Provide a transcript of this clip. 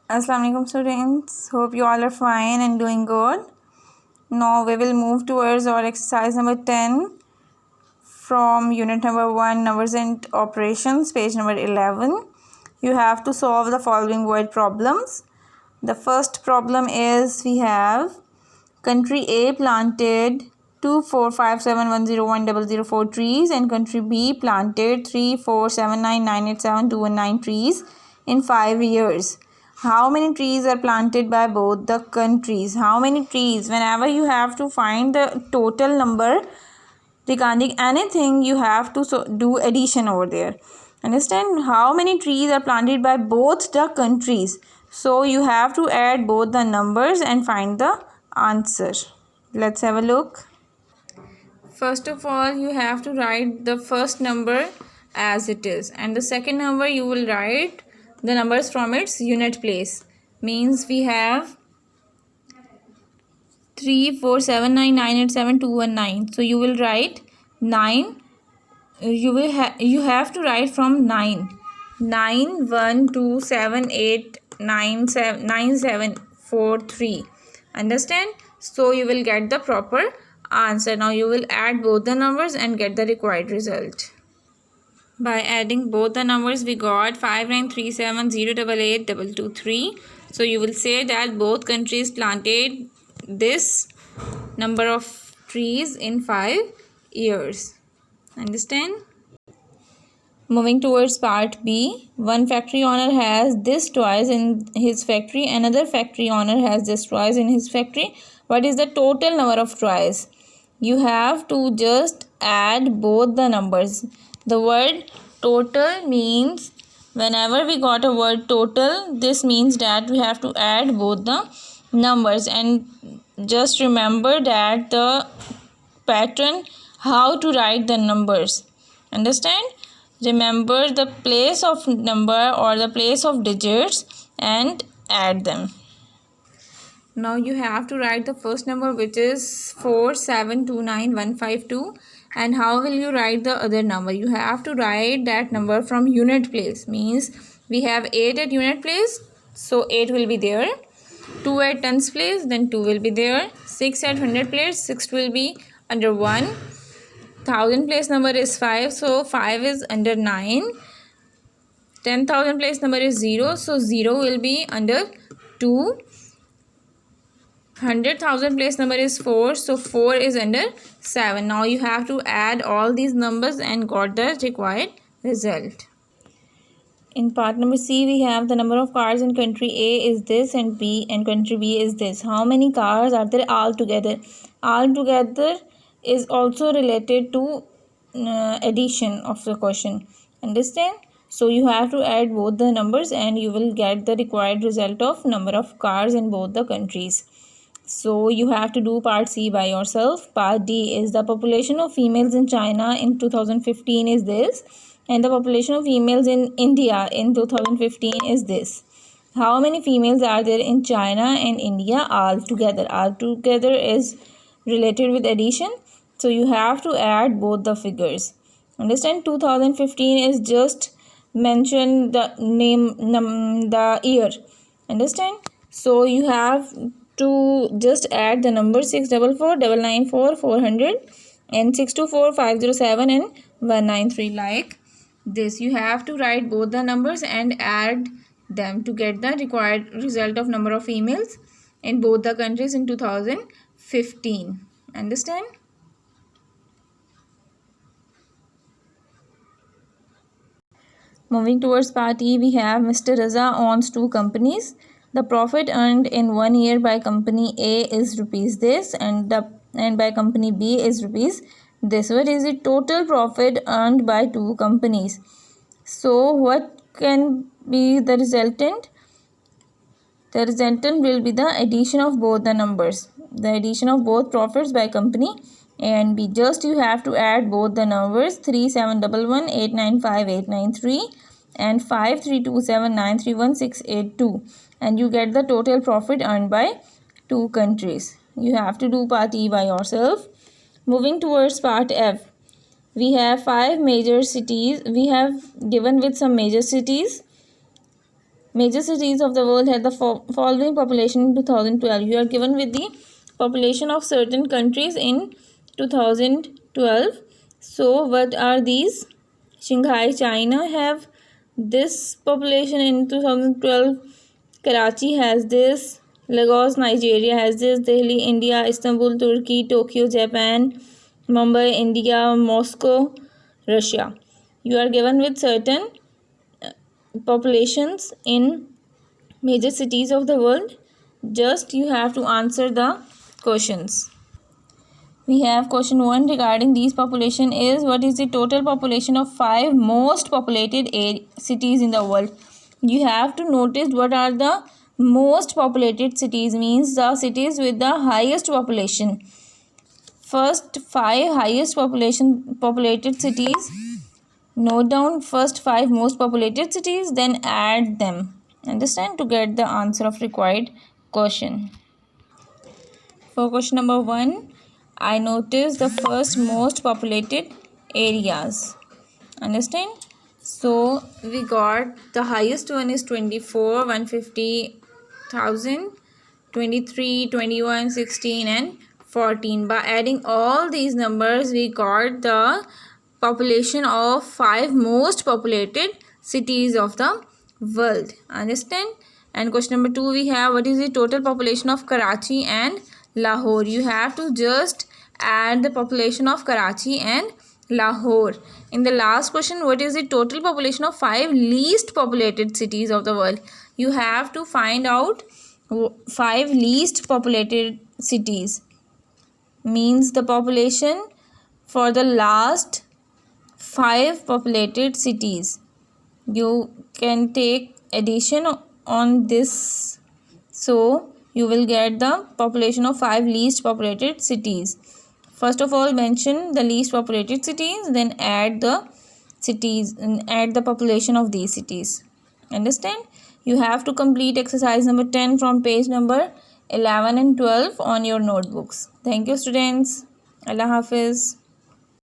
Assalamu alaikum students, hope you all are fine and doing good. Now we will move towards our exercise number 10 from unit number 1, numbers and operations, page number 11. You have to solve the following word problems. The first problem is we have country A planted 245710100 trees and country B planted 347998721 trees in 5 years. How many trees are planted by both the countries? How many trees? Whenever you have to find the total number regarding anything, you have to do addition over there. Understand? How many trees are planted by both the countries? So you have to add both the numbers and find the answer. Let's have a look. First of all, you have to write the first number as it is, and the second number you will write the numbers from its unit place. Means we have 347998721 So you will write 9. You have to write from 9. 9 1 2 7 8 9 7 9 7 4 3. Understand? So you will get the proper answer. Now you will add both the numbers and get the required result. By adding both the numbers, we got 5937088223. So you will say that both countries planted this number of trees in 5 years. Understand? Moving towards part B, one factory owner has this toys in his factory, another factory owner has this toys in his factory. What is the total number of toys? You have to just add both the numbers. The word total means whenever we got a word total, this means that we have to add both the numbers, and just remember that the pattern how to write the numbers. Understand? Remember the place of number or the place of digits and add them. Now you have to write the first number, which is 4729152. And how will you write the other number? You have to write that number from unit place. Means we have 8 at unit place, so 8 will be there. 2 at tens place, then 2 will be there. 6 at 100 place, 6 will be under 1. 1000 place number is 5, so 5 is under 9. 10,000 place number is 0, so 0 will be under 2. 100,000 place number is 4, so 4 is under 7. Now you have to add all these numbers and got the required result. In part number C, we have the number of cars in country A is this and country B is this. How many cars are there altogether? Altogether is also related to addition of the question. Understand? So you have to add both the numbers and you will get the required result of number of cars in both the countries. So you have to do part C by yourself. Part D is the population of females in China in 2015 is this, and the population of females in India in 2015 is this. How many females are there in China and India altogether? Altogether is related with addition, so you have to add both the figures. Understand? 2015 is just mention the name, the year. Understand? So you have to just add the number 644994400 and 624507 and 193 like this. You have to write both the numbers and add them to get the required result of number of females in both the countries in 2015. Understand? Moving towards part E, we have Mr. Raza owns 2 companies. The profit earned in 1 year by company A is rupees this, and by company B is rupees this. What is the total profit earned by 2 companies? So what can be the resultant? The resultant will be the addition of both the numbers. The addition of both profits by company A and B. Just you have to add both the numbers 3711895893 and 5327931682, and you get the total profit earned by 2 countries. You have to do part E by yourself. Moving towards part F, we have 5 major cities. We have given with some major cities Major cities of the world had the following population in 2012. You are given with the population of certain countries in 2012. So what are these? Shanghai, China have this population in 2012. Karachi has this. Lagos, Nigeria has this. Delhi, India. Istanbul, Turkey. Tokyo, Japan. Mumbai, India. Moscow, Russia. You are given with certain populations in major cities of the world. Just you have to answer the questions. We have question 1 regarding these population is, what is the total population of 5 most populated cities in the world? You have to notice what are the most populated cities, means the cities with the highest population. First 5 highest populated cities. Note down first 5 most populated cities, then add them. Understand, to get the answer of required question. For question number 1, I noticed the first most populated areas. Understand? So we got the highest one is 24, 150,000, 23, 21, 16 and 14. By adding all these numbers, we got the population of 5 most populated cities of the world. Understand? And question number 2, we have, what is the total population of Karachi and Lahore? You have to just add the population of Karachi and Lahore. In the last question, what is the total population of 5 least populated cities of the world? You have to find out 5 least populated cities, means the population for the last 5 populated cities. You can take addition on this, so you will get the population of 5 least populated cities. First of all, mention the least populated cities, then add the cities and add the population of these cities. Understand? You have to complete exercise number 10 from page number 11 and 12 on your notebooks. Thank you, students. Allah Hafiz.